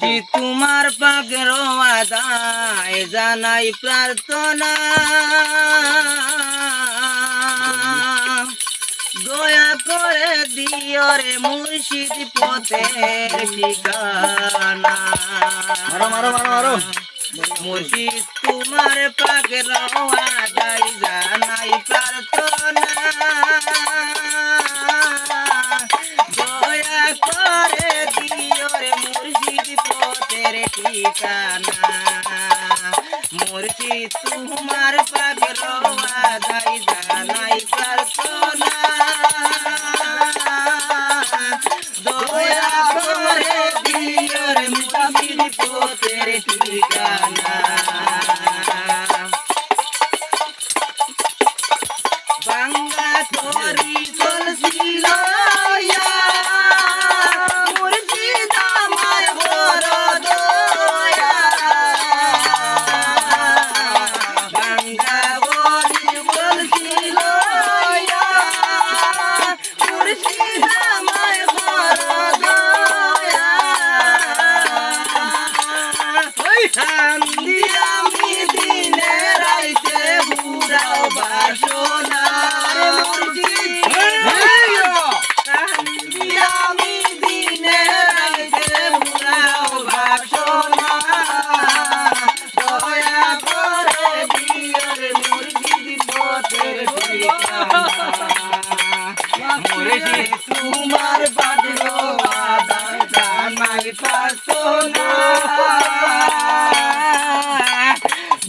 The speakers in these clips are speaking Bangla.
তোমার পাকের আদায় জানাই প্রার্থনা, দয়া করে দিও রে মুর্শিদ পথের ঠিকানা। মুর্শিদ তোমার পাকের আদায় জানাই প্রার্থনা, দয়া করে দিও রে মুর্শিদ পথের ঠিকানা। মুর্শিদ তোমার পাকের আদায় জানাই প্রার্থনা, দয়া করে দিও রে মুর্শিদ পথের ঠিকানা। বাংলা তোরি চলছিল মুর্শিদ আমার বড় দয়া, বাংলা তোরি চলছিল মুর্শিদ আমার বড় দয়া। শান্তি আমি দিনে রাইতে বুড়াও বাসনা, আমি দিনে রাইতে বুড়াও বাসনা, দয়া করে দিও রে মুর্শিদ পথের ঠিকানা। মুর্শিদ তোমার পাকের আদায় জানাই প্রার্থনা,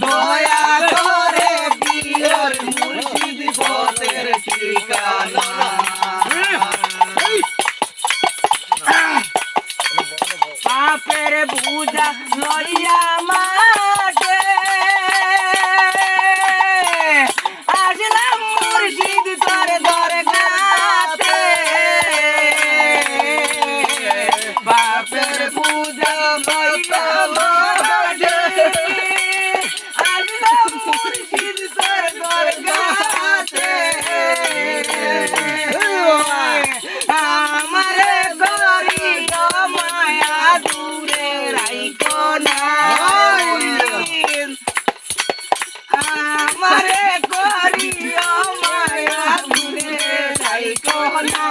দয়া করে দিও রে মুর্শিদ পথের ঠিকানা। পাপের বুঝা লইয়া মাঠে আসলাম মুর্শিদ তোর দরগাতে, পাপের বুঝা লইয়া মাঠে আসলাম মুর্শিদ তোর দরগাতে, আমারে গরিব মায়া দূরে রাইখো না, আমারে গরিব মায়া দূরে রাইখো না,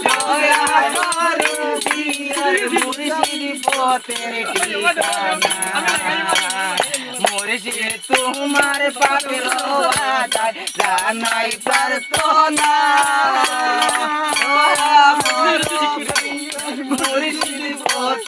দয়া করে দিও মুর্শিদ পথের ঠিকানা। মুর্শিদ তোমার পাকের আদায় জানাই প্রার্থনা, মুর্শিদ